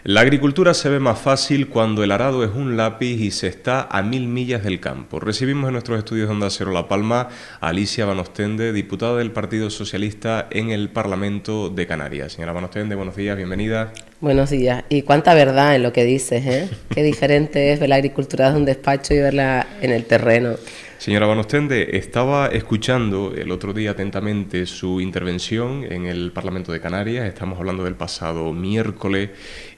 La agricultura se ve más fácil cuando el arado es un lápiz y se está a 1000 millas del campo. Recibimos en nuestros estudios de Onda Cero La Palma a Alicia Van Ostende, diputada del Partido Socialista en el Parlamento de Canarias. Señora Van Ostende, buenos días, bienvenida. Buenos días. Y cuánta verdad en lo que dices, ¿eh? Qué diferente es ver la agricultura desde un despacho y verla en el terreno. Señora Van Ostende, estaba escuchando el otro día atentamente su intervención en el Parlamento de Canarias. Estamos hablando del pasado miércoles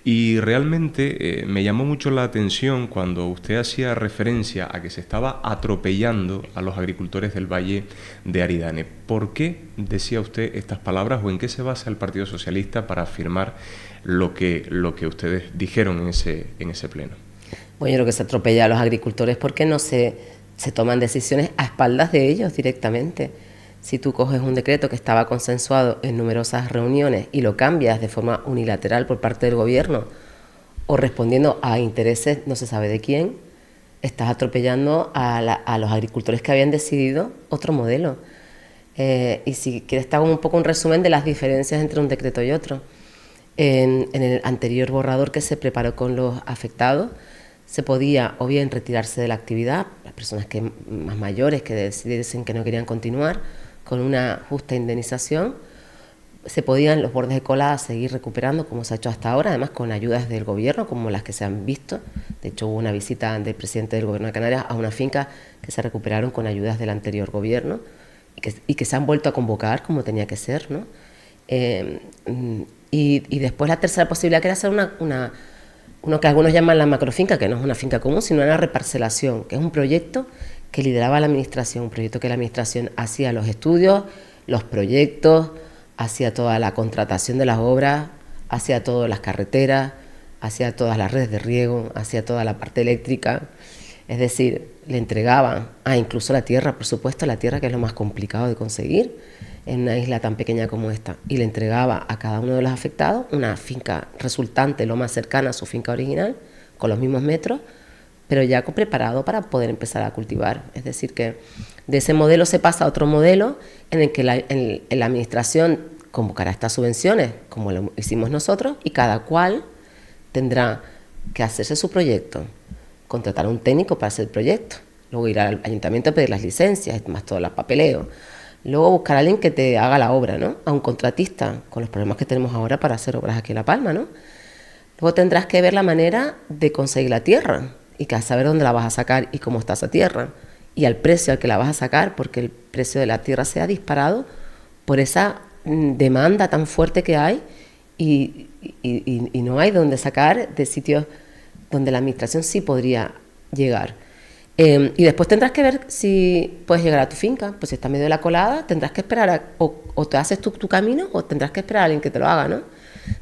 y realmente me llamó mucho la atención cuando usted hacía referencia a que se estaba atropellando a los agricultores del Valle de Aridane. ¿Por qué decía usted estas palabras o en qué se basa el Partido Socialista para afirmar lo que ustedes dijeron en ese pleno? Bueno, yo creo que se atropella a los agricultores porque no se toman decisiones a espaldas de ellos directamente. Si tú coges un decreto que estaba consensuado en numerosas reuniones y lo cambias de forma unilateral por parte del gobierno o respondiendo a intereses no se sabe de quién, estás atropellando a los agricultores que habían decidido otro modelo. Y si quieres te hago un poco un resumen de las diferencias entre un decreto y otro. En el anterior borrador que se preparó con los afectados, se podía o bien retirarse de la actividad, las personas más mayores que decidiesen que no querían continuar, con una justa indemnización, se podían los bordes de colada seguir recuperando como se ha hecho hasta ahora, además con ayudas del gobierno como las que se han visto. De hecho hubo una visita del presidente del gobierno de Canarias a una finca que se recuperaron con ayudas del anterior gobierno y que se han vuelto a convocar como tenía que ser, ¿no? Y después la tercera posibilidad que era hacer uno que algunos llaman la macrofinca, que no es una finca común, sino una reparcelación, que es un proyecto que lideraba la administración, un proyecto que la administración hacía los estudios, los proyectos, hacía toda la contratación de las obras, hacía todas las carreteras, hacía todas las redes de riego, hacía toda la parte eléctrica, es decir, le entregaban, incluso la tierra, por supuesto, la tierra que es lo más complicado de conseguir en una isla tan pequeña como esta, y le entregaba a cada uno de los afectados una finca resultante lo más cercana a su finca original, con los mismos metros, pero ya preparado para poder empezar a cultivar. Es decir, que de ese modelo se pasa a otro modelo en el que la administración convocará estas subvenciones, como lo hicimos nosotros, y cada cual tendrá que hacerse su proyecto, contratar a un técnico para hacer el proyecto, luego ir al ayuntamiento a pedir las licencias, más todo el papeleo. Luego buscar a alguien que te haga la obra, ¿no? A un contratista, con los problemas que tenemos ahora para hacer obras aquí en La Palma, ¿no? Luego tendrás que ver la manera de conseguir la tierra y que saber dónde la vas a sacar y cómo está esa tierra y al precio al que la vas a sacar, porque el precio de la tierra se ha disparado por esa demanda tan fuerte que hay y no hay dónde sacar de sitios donde la administración sí podría llegar. Y después tendrás que ver si puedes llegar a tu finca. Pues si está en medio de la colada, tendrás que esperar o te haces tu camino o tendrás que esperar a alguien que te lo haga, ¿no?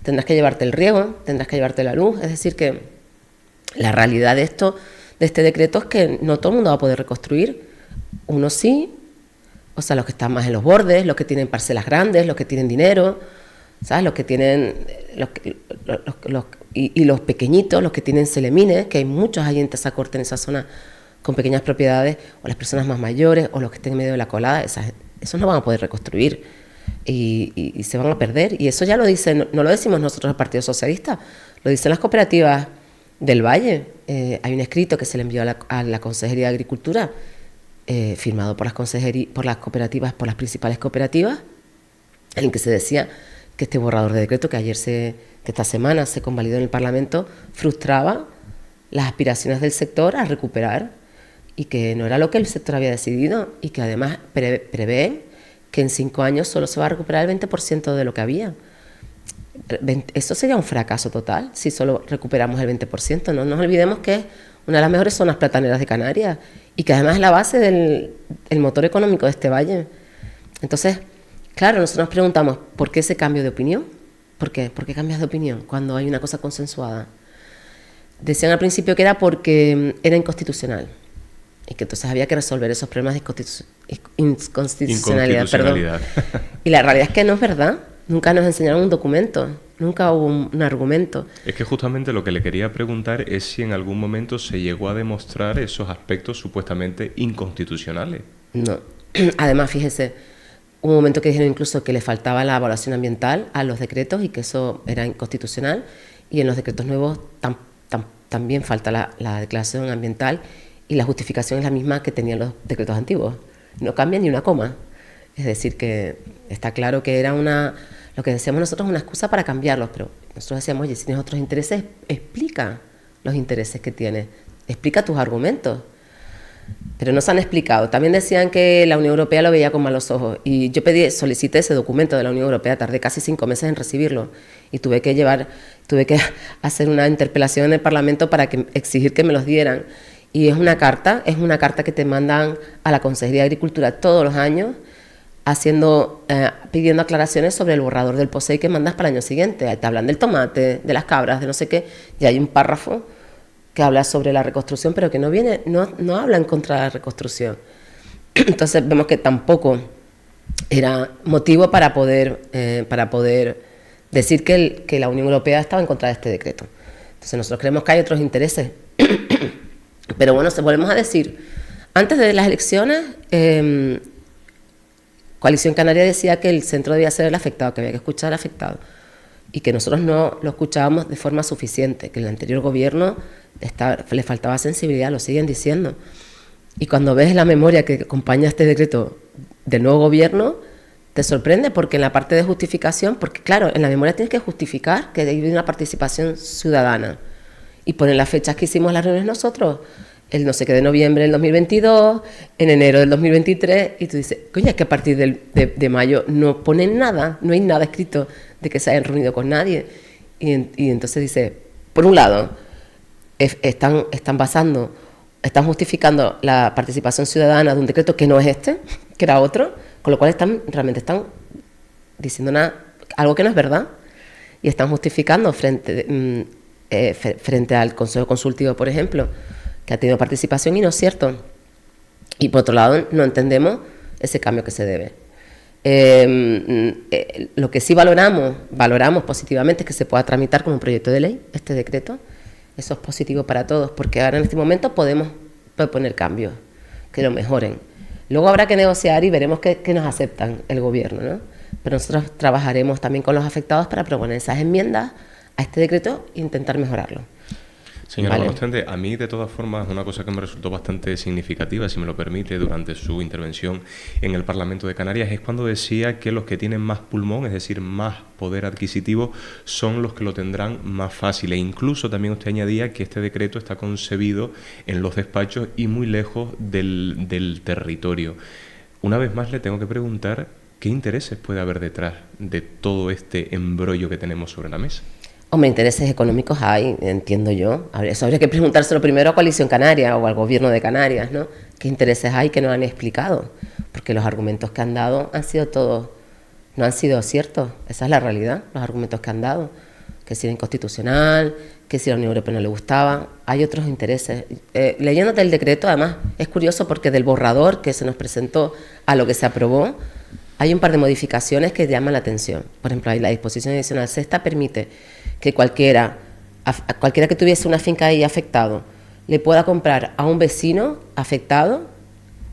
Tendrás que llevarte el riego, tendrás que llevarte la luz. Es decir que la realidad de este decreto es que no todo el mundo va a poder reconstruir. Unos sí, o sea, los que están más en los bordes, los que tienen parcelas grandes, los que tienen dinero, ¿sabes? Los que tienen y los pequeñitos, los que tienen selemines, que hay muchos ahí en Tazacorte, en esa zona con pequeñas propiedades, o las personas más mayores, o los que estén en medio de la colada, esos no van a poder reconstruir y se van a perder. Y eso ya lo dicen, no lo decimos nosotros el Partido Socialista, lo dicen las cooperativas del Valle. Hay un escrito que se le envió a la Consejería de Agricultura, firmado por las cooperativas, por las principales cooperativas, en el que se decía que este borrador de decreto que esta semana se convalidó en el Parlamento frustraba las aspiraciones del sector a recuperar y que no era lo que el sector había decidido y que además prevén que en 5 años solo se va a recuperar el 20% de lo que había. Eso sería un fracaso total si solo recuperamos el 20%. No nos olvidemos que es una de las mejores zonas plataneras de Canarias y que además es la base del motor económico de este valle. Entonces, claro, nosotros nos preguntamos, ¿por qué ese cambio de opinión? ¿Por qué? ¿Por qué cambias de opinión cuando hay una cosa consensuada? Decían al principio que era porque era inconstitucional y que entonces había que resolver esos problemas de inconstitucionalidad. Y la realidad es que no es verdad. Nunca nos enseñaron un documento, nunca hubo un argumento. Es que justamente lo que le quería preguntar es si en algún momento se llegó a demostrar esos aspectos supuestamente inconstitucionales. No. Además, fíjese, hubo un momento que dijeron incluso que le faltaba la evaluación ambiental a los decretos y que eso era inconstitucional. y en los decretos nuevos también falta la declaración ambiental y la justificación es la misma que tenían los decretos antiguos. No cambia ni una coma. Es decir, que está claro que era lo que decíamos nosotros, una excusa para cambiarlos, pero nosotros decíamos, oye, si tienes otros intereses, explica los intereses que tienes, explica tus argumentos. Pero no se han explicado. También decían que la Unión Europea lo veía con malos ojos. Y yo solicité ese documento de la Unión Europea, tardé casi 5 meses en recibirlo. Y tuve que hacer una interpelación en el Parlamento para exigir que me los dieran. Y es una carta que te mandan a la Consejería de Agricultura todos los años, pidiendo aclaraciones sobre el borrador del POSEI que mandas para el año siguiente. Ahí te hablan del tomate, de las cabras, de no sé qué, y hay un párrafo que habla sobre la reconstrucción, pero que no habla en contra de la reconstrucción. Entonces vemos que tampoco era motivo para poder decir que la Unión Europea estaba en contra de este decreto. Entonces nosotros creemos que hay otros intereses. Pero bueno, volvemos a decir, antes de las elecciones, Coalición Canaria decía que el centro debía ser el afectado, que había que escuchar al afectado, y que nosotros no lo escuchábamos de forma suficiente, que el anterior gobierno le faltaba sensibilidad, lo siguen diciendo. Y cuando ves la memoria que acompaña este decreto del nuevo gobierno, te sorprende porque en la parte de justificación, porque claro, en la memoria tienes que justificar que hay una participación ciudadana y ponen las fechas que hicimos las reuniones nosotros, el no sé qué de noviembre del 2022, en enero del 2023, y tú dices, coño, es que a partir de mayo no ponen nada, no hay nada escrito de que se hayan reunido con nadie. Y entonces dice, por un lado, están justificando la participación ciudadana de un decreto que no es este, que era otro, con lo cual realmente están diciendo algo que no es verdad, y están justificando frente al Consejo Consultivo, por ejemplo, que ha tenido participación y no es cierto. Y por otro lado, no entendemos ese cambio que se debe. Lo que sí valoramos positivamente es que se pueda tramitar como un proyecto de ley este decreto. Eso es positivo para todos, porque ahora en este momento podemos proponer cambios que lo mejoren. Luego habrá que negociar y veremos qué nos aceptan el gobierno, ¿no? Pero nosotros trabajaremos también con los afectados para proponer esas enmiendas a este decreto e intentar mejorarlo. Señora Bonostende, a mí de todas formas una cosa que me resultó bastante significativa, si me lo permite, durante su intervención en el Parlamento de Canarias, es cuando decía que los que tienen más pulmón, es decir, más poder adquisitivo, son los que lo tendrán más fácil. E incluso también usted añadía que este decreto está concebido en los despachos y muy lejos del territorio. Una vez más le tengo que preguntar qué intereses puede haber detrás de todo este embrollo que tenemos sobre la mesa. Hombre, intereses económicos hay, entiendo yo. Eso habría que preguntárselo primero a Coalición Canaria o al Gobierno de Canarias, ¿no? ¿Qué intereses hay que no han explicado? Porque los argumentos que han dado no han sido ciertos. Esa es la realidad, los argumentos que han dado. Que si era inconstitucional, que si a la Unión Europea no le gustaba. Hay otros intereses. Leyéndote el decreto, además, es curioso porque del borrador que se nos presentó a lo que se aprobó, hay un par de modificaciones que llaman la atención. Por ejemplo, la disposición adicional sexta permite que cualquiera que tuviese una finca ahí afectado le pueda comprar a un vecino afectado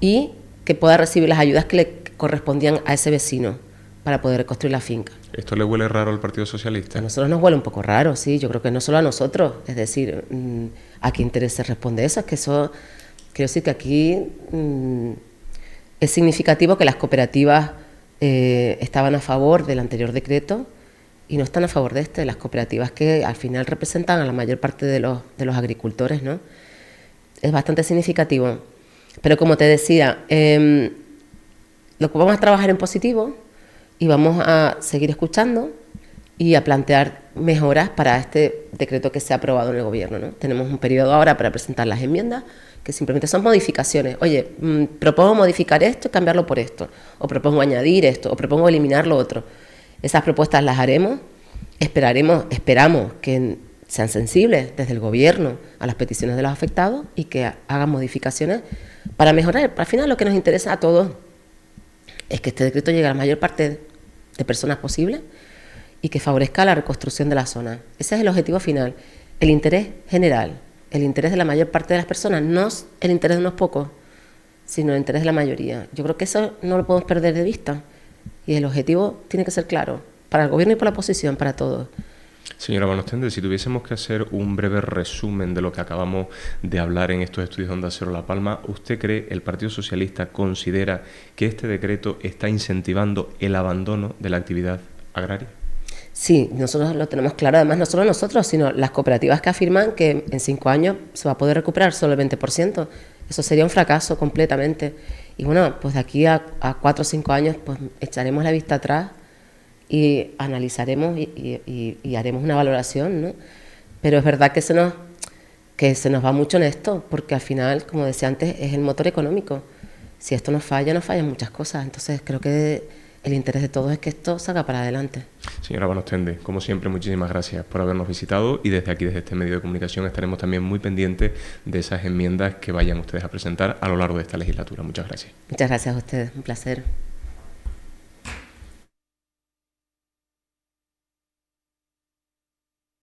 y que pueda recibir las ayudas que le correspondían a ese vecino para poder reconstruir la finca. ¿Esto le huele raro al Partido Socialista? A nosotros nos huele un poco raro, sí. Yo creo que no solo a nosotros. Es decir, ¿a qué interés se responde eso? Es que eso, quiero decir que aquí es significativo que las cooperativas estaban a favor del anterior decreto y no están a favor de este, las cooperativas que al final representan a la mayor parte de los agricultores, ¿no? Es bastante significativo. Pero como te decía, lo que vamos a trabajar en positivo y vamos a seguir escuchando y a plantear mejoras para este decreto que se ha aprobado en el gobierno, ¿no? Tenemos un periodo ahora para presentar las enmiendas, que simplemente son modificaciones. Oye, propongo modificar esto y cambiarlo por esto, o propongo añadir esto, o propongo eliminar lo otro. Esas propuestas las haremos, esperamos que sean sensibles desde el gobierno a las peticiones de los afectados y que hagan modificaciones para mejorar. Al final lo que nos interesa a todos es que este decreto llegue a la mayor parte de personas posible y que favorezca la reconstrucción de la zona. Ese es el objetivo final, el interés general, el interés de la mayor parte de las personas, no el interés de unos pocos, sino el interés de la mayoría. Yo creo que eso no lo podemos perder de vista y el objetivo tiene que ser claro, para el gobierno y para la oposición, para todos. Señora Van Ostende, si tuviésemos que hacer un breve resumen de lo que acabamos de hablar en estos estudios de Onda Cero La Palma, ¿usted cree, el Partido Socialista considera que este decreto está incentivando el abandono de la actividad agraria? Sí, nosotros lo tenemos claro, además no solo nosotros, sino las cooperativas que afirman que en 5 años se va a poder recuperar solo el 20%. Eso sería un fracaso completamente. Y bueno, pues de aquí a 4 o 5 años pues echaremos la vista atrás y analizaremos y haremos una valoración, ¿no? Pero es verdad que se nos va mucho en esto, porque al final, como decía antes, es el motor económico. Si esto nos fallan muchas cosas. Entonces creo que el interés de todos es que esto salga para adelante. Señora Van Ostende, como siempre, muchísimas gracias por habernos visitado y desde aquí, desde este medio de comunicación, estaremos también muy pendientes de esas enmiendas que vayan ustedes a presentar a lo largo de esta legislatura. Muchas gracias. Muchas gracias a ustedes, un placer.